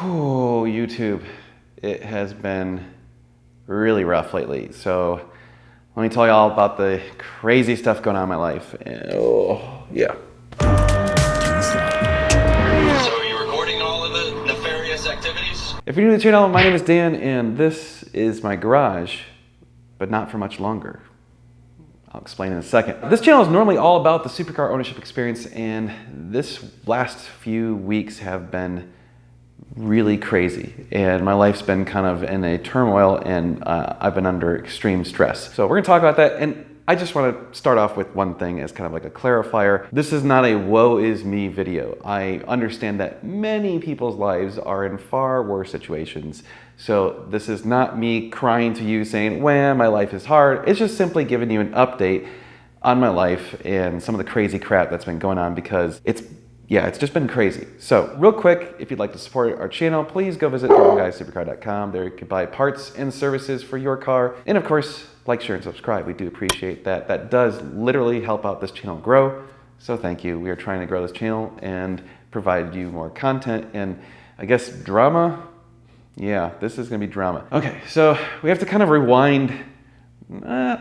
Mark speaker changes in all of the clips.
Speaker 1: Whew, YouTube, it has been really rough lately. So let me tell you all about the crazy stuff going on in my life. Oh, yeah.
Speaker 2: So are you recording all of the nefarious activities?
Speaker 1: If you're new to the channel, my name is Dan, and this is my garage, but not for much longer. I'll explain in a second. This channel is normally all about the supercar ownership experience, and this last few weeks have been really crazy, and my life's been kind of in a turmoil, and I've been under extreme stress. So we're gonna talk about that, and I just want to start off with one thing as kind of like a clarifier. This is not a woe is me video. I understand that many people's lives are in far worse situations. So this is not me crying to you saying, well, my life is hard. It's just simply giving you an update on my life and some of the crazy crap that's been going on, because it's just been crazy. So real quick, if you'd like to support our channel, please go visit supercar.com. There you can buy parts and services for your car. And of course, like, share, and subscribe. We do appreciate that. That does literally help out this channel grow. So thank you. We are trying to grow this channel and provide you more content and, I guess, drama. Yeah, this is gonna be drama. Okay, so we have to kind of rewind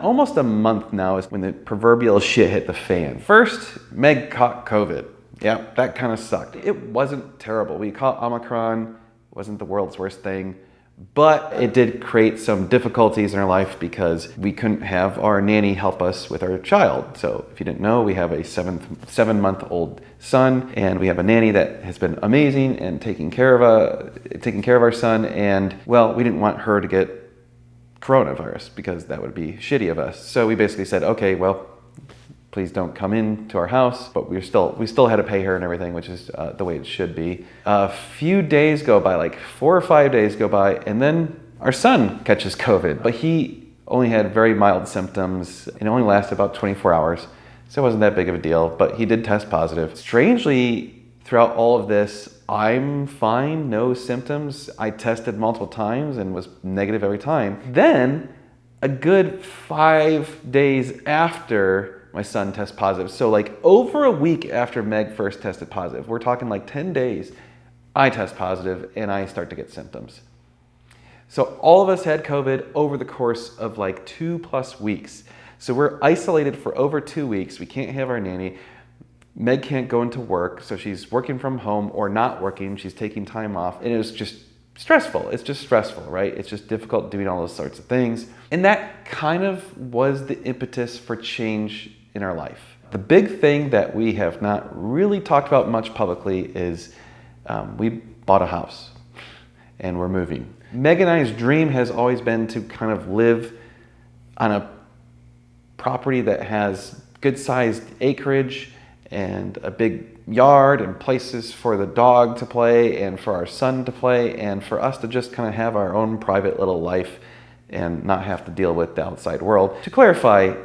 Speaker 1: almost a month now is when the proverbial shit hit the fan. First, Meg caught COVID. Yeah, that kind of sucked. It wasn't terrible. We caught Omicron, wasn't the world's worst thing, but it did create some difficulties in our life because we couldn't have our nanny help us with our child. So if you didn't know, we have a seven-month-old son, and we have a nanny that has been amazing and taking care of our son. And well, we didn't want her to get coronavirus because that would be shitty of us. So we basically said, okay, well, please don't come into our house, but we still had to pay her and everything, which is the way it should be. A few days go by, like 4 or 5 days go by, and then our son catches COVID, but he only had very mild symptoms, and it only lasted about 24 hours, so it wasn't that big of a deal, but he did test positive. Strangely, throughout all of this, I'm fine, no symptoms. I tested multiple times and was negative every time. Then, a good 5 days after my son tests positive, so like over a week after Meg first tested positive, we're talking like 10 days, I test positive and I start to get symptoms. So all of us had COVID over the course of like 2+ weeks. So we're isolated for over 2 weeks. We can't have our nanny. Meg can't go into work, so she's working from home or not working. She's taking time off, and it was just stressful. It's just stressful, right? It's just difficult doing all those sorts of things. And that kind of was the impetus for change in our life. The big thing that we have not really talked about much publicly is we bought a house and we're moving. Meg and I's dream has always been to kind of live on a property that has good sized acreage and a big yard and places for the dog to play and for our son to play and for us to just kind of have our own private little life and not have to deal with the outside world. To clarify,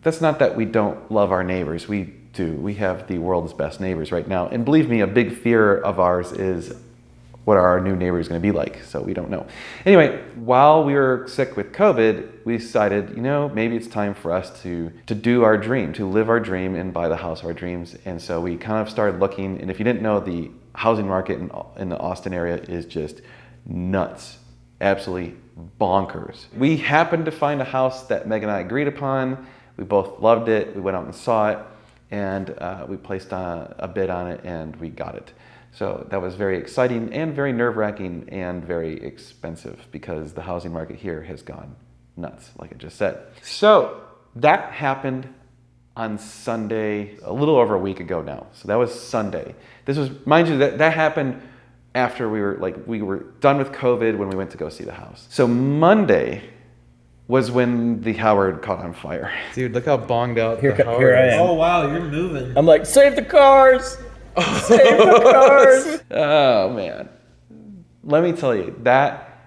Speaker 1: that's not that we don't love our neighbors. We do. We have the world's best neighbors right now. And believe me, a big fear of ours is what are our new neighbors going to be like? So we don't know. Anyway, while we were sick with COVID, we decided, you know, maybe it's time for us to do our dream, to live our dream and buy the house of our dreams. And so we kind of started looking. And if you didn't know, the housing market in the Austin area is just nuts. Absolutely bonkers. We happened to find a house that Meg and I agreed upon. We both loved it. We went out and saw it, and we placed a bid on it, and we got it. So that was very exciting and very nerve-wracking and very expensive because the housing market here has gone nuts, like I just said. So that happened on Sunday, a little over a week ago now. So that was Sunday. This was, mind you, that happened after we were done with COVID when we went to go see the house. So Monday was when the Howard caught on fire.
Speaker 3: Dude, look how bonged out
Speaker 4: Here I am.
Speaker 5: Oh wow, you're moving.
Speaker 4: I'm like, save the cars! Save the cars!
Speaker 1: Oh man. Let me tell you, that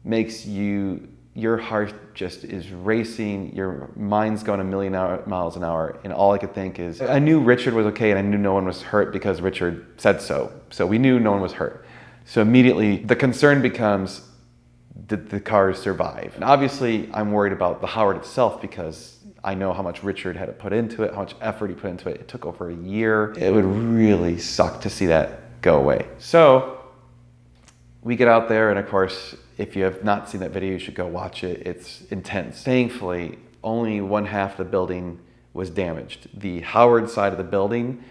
Speaker 1: makes your heart just is racing, your mind's going a million miles an hour, and all I could think is, I knew Richard was okay and I knew no one was hurt because Richard said so. So we knew no one was hurt. So immediately the concern becomes, did the cars survive? And obviously I'm worried about the Howard itself because I know how much Richard had to put into it, how much effort he put into it. It took over a year. It would really suck to see that go away. So we get out there, and of course, if you have not seen that video, you should go watch it. It's intense. Thankfully, only one half of the building was damaged. The Howard side of the building,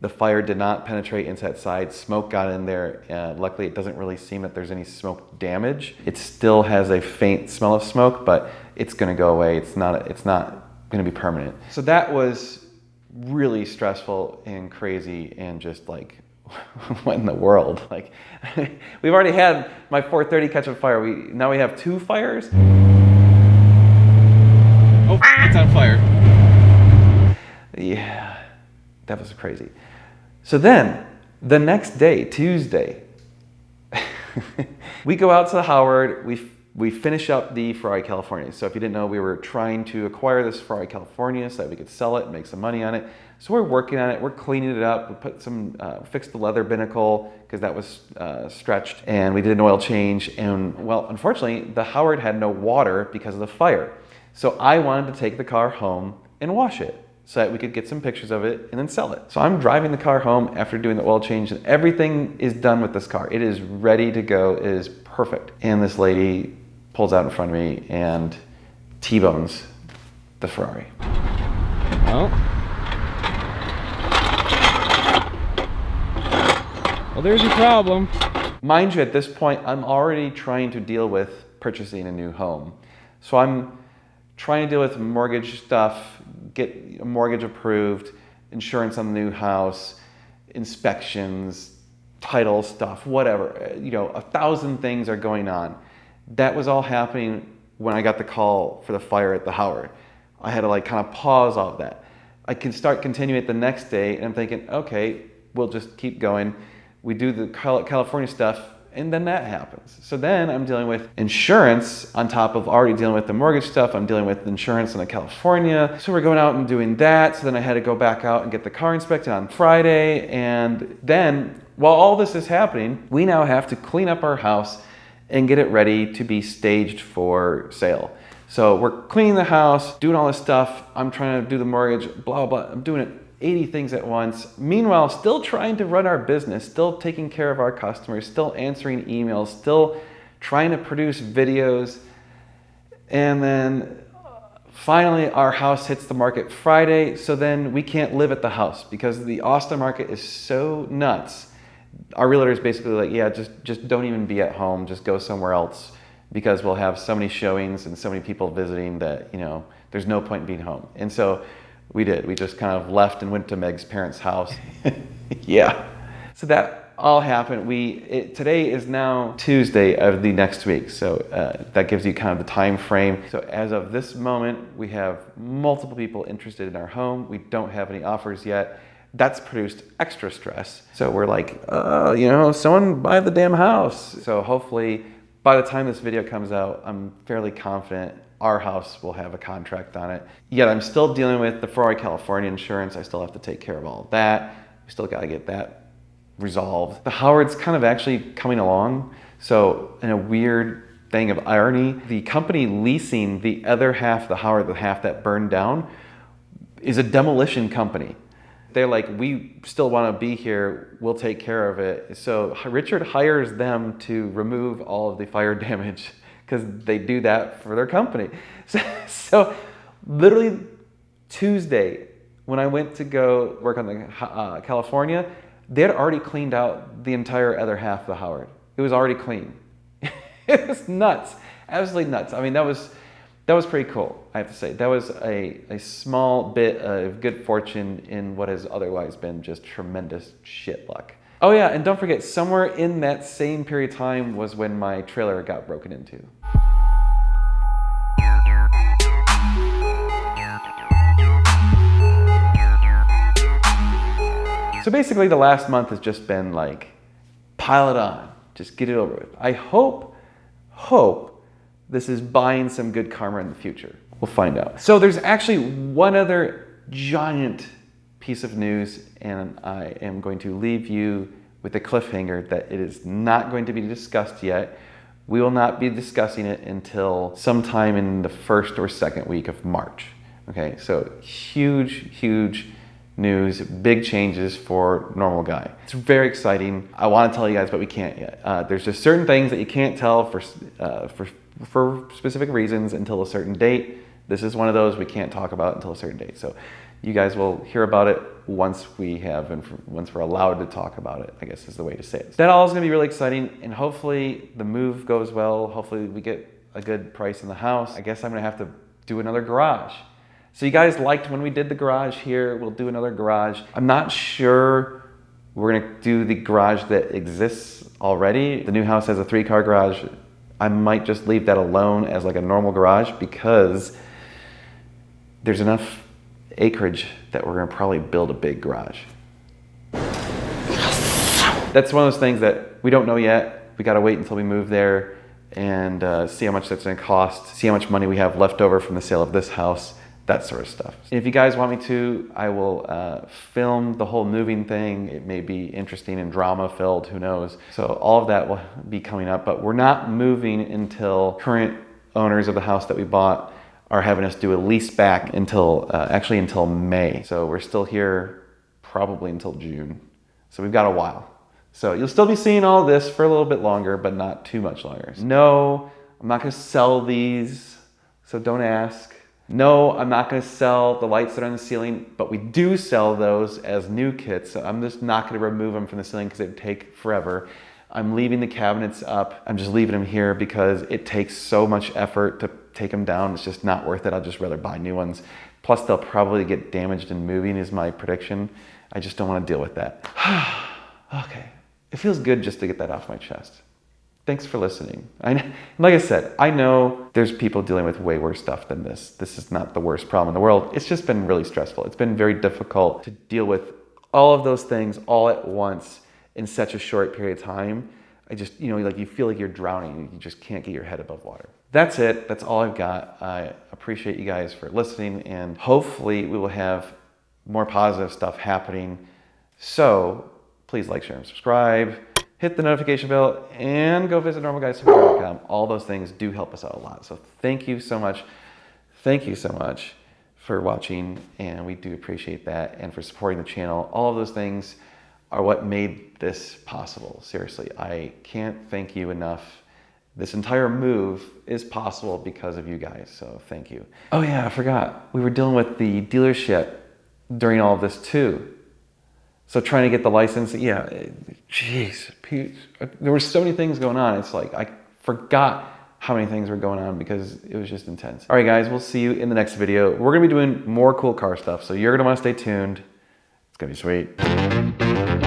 Speaker 1: the fire did not penetrate into that side. Smoke got in there. Luckily, it doesn't really seem that there's any smoke damage. It still has a faint smell of smoke, but it's going to go away. It's not going to be permanent. So that was really stressful and crazy, and just like, what in the world? Like, we've already had my 430 catch a fire. Now we have 2 fires. Oh, it's on fire. Yeah, that was crazy. So then, the next day, Tuesday, we go out to Howard, we finish up the Ferrari California. So if you didn't know, we were trying to acquire this Ferrari California so that we could sell it and make some money on it. So we're working on it, we're cleaning it up, we put some, fixed the leather binnacle because that was stretched, and we did an oil change, and well, unfortunately, the Howard had no water because of the fire. So I wanted to take the car home and wash it, so that we could get some pictures of it and then sell it. So I'm driving the car home after doing the oil change, and everything is done with this car. It is ready to go, it is perfect. And this lady pulls out in front of me and T-bones the Ferrari.
Speaker 3: Well, there's your problem.
Speaker 1: Mind you, at this point, I'm already trying to deal with purchasing a new home. So I'm trying to deal with mortgage stuff, get a mortgage approved, insurance on the new house, inspections, title stuff, whatever. 1,000 things are going on. That was all happening when I got the call for the fire at the Howard. I had to like kind of pause all of that. I can start continuing it the next day, and I'm thinking, okay, we'll just keep going. We do the California stuff, and then that happens. So then I'm dealing with insurance on top of already dealing with the mortgage stuff. I'm dealing with insurance on the California. So we're going out and doing that. So then I had to go back out and get the car inspected on Friday. And then while all this is happening, we now have to clean up our house and get it ready to be staged for sale. So we're cleaning the house, doing all this stuff. I'm trying to do the mortgage, blah, blah, blah. I'm doing it 80 things at once. Meanwhile, still trying to run our business, still taking care of our customers, still answering emails, still trying to produce videos. And then finally our house hits the market Friday, so then we can't live at the house because the Austin market is so nuts. Our realtor is basically like, yeah, just don't even be at home, just go somewhere else, because we'll have so many showings and so many people visiting that, there's no point in being home. And so we did. We just kind of left and went to Meg's parents' house. Yeah. So that all happened. Today is now Tuesday of the next week. So that gives you kind of the time frame. So as of this moment, we have multiple people interested in our home. We don't have any offers yet. That's produced extra stress. So we're like, someone buy the damn house. So hopefully by the time this video comes out, I'm fairly confident our house will have a contract on it. Yet I'm still dealing with the Ferrari California insurance. I still have to take care of all of that. We still got to get that resolved. The Howard's kind of actually coming along. So in a weird thing of irony, the company leasing the other half of the Howard, the half that burned down, is a demolition company. They're like, we still want to be here, we'll take care of it. So Richard hires them to remove all of the fire damage because they do that for their company. So literally Tuesday, when I went to go work on the California, they had already cleaned out the entire other half of the Howard. It was already clean. It was nuts, absolutely nuts. I mean, that was pretty cool, I have to say. That was a small bit of good fortune in what has otherwise been just tremendous shit luck. Oh yeah, and don't forget, somewhere in that same period of time was when my trailer got broken into. So basically the last month has just been like, pile it on, just get it over with. I hope this is buying some good karma in the future. We'll find out. So there's actually one other giant piece of news, and I am going to leave you with a cliffhanger that it is not going to be discussed yet. We will not be discussing it until sometime in the first or second week of March. Okay, so huge news, big changes for Normal Guy. It's very exciting. I want to tell you guys, but we can't yet. There's just certain things that you can't tell for specific reasons until a certain date. This is one of those we can't talk about until a certain date. So you guys will hear about it once we're allowed to talk about it, I guess is the way to say it. That all is going to be really exciting, and hopefully the move goes well. Hopefully we get a good price in the house. I guess I'm going to have to do another garage. So you guys liked when we did the garage here. We'll do another garage. I'm not sure we're going to do the garage that exists already. The new house has a 3-car garage. I might just leave that alone as like a normal garage because there's enough acreage that we're gonna probably build a big garage. That's one of those things that we don't know yet. We gotta wait until we move there and see how much that's gonna cost, see how much money we have left over from the sale of this house, that sort of stuff. And if you guys want me to, I will film the whole moving thing. It may be interesting and drama filled, who knows. So all of that will be coming up, but we're not moving until current owners of the house that we bought are having us do a lease back until, actually until May. So we're still here probably until June. So we've got a while. So you'll still be seeing all this for a little bit longer, but not too much longer. No, I'm not gonna sell these, so don't ask. No, I'm not gonna sell the lights that are on the ceiling, but we do sell those as new kits. So I'm just not gonna remove them from the ceiling because it'd take forever. I'm leaving the cabinets up. I'm just leaving them here because it takes so much effort to take them down. It's just not worth it. I'd just rather buy new ones. Plus they'll probably get damaged in moving is my prediction. I just don't want to deal with that. Okay, it feels good just to get that off my chest. Thanks for listening. Like I said, I know there's people dealing with way worse stuff than this. This is not the worst problem in the world. It's just been really stressful. It's been very difficult to deal with all of those things all at once in such a short period of time. I just, like you feel like you're drowning. You just can't get your head above water. That's it. That's all I've got. I appreciate you guys for listening, and hopefully we will have more positive stuff happening. So please like, share, and subscribe. Hit the notification bell and go visit normalguysupercar.com. All those things do help us out a lot. So thank you so much. Thank you so much for watching, and we do appreciate that, and for supporting the channel. All of those things are what made this possible. Seriously, I can't thank you enough. This entire move is possible because of you guys, so thank you. Oh yeah, I forgot. We were dealing with the dealership during all of this too. So trying to get the license, yeah, jeez, there were so many things going on. It's like, I forgot how many things were going on because it was just intense. All right guys, we'll see you in the next video. We're gonna be doing more cool car stuff, so you're gonna wanna stay tuned. It's gonna be sweet.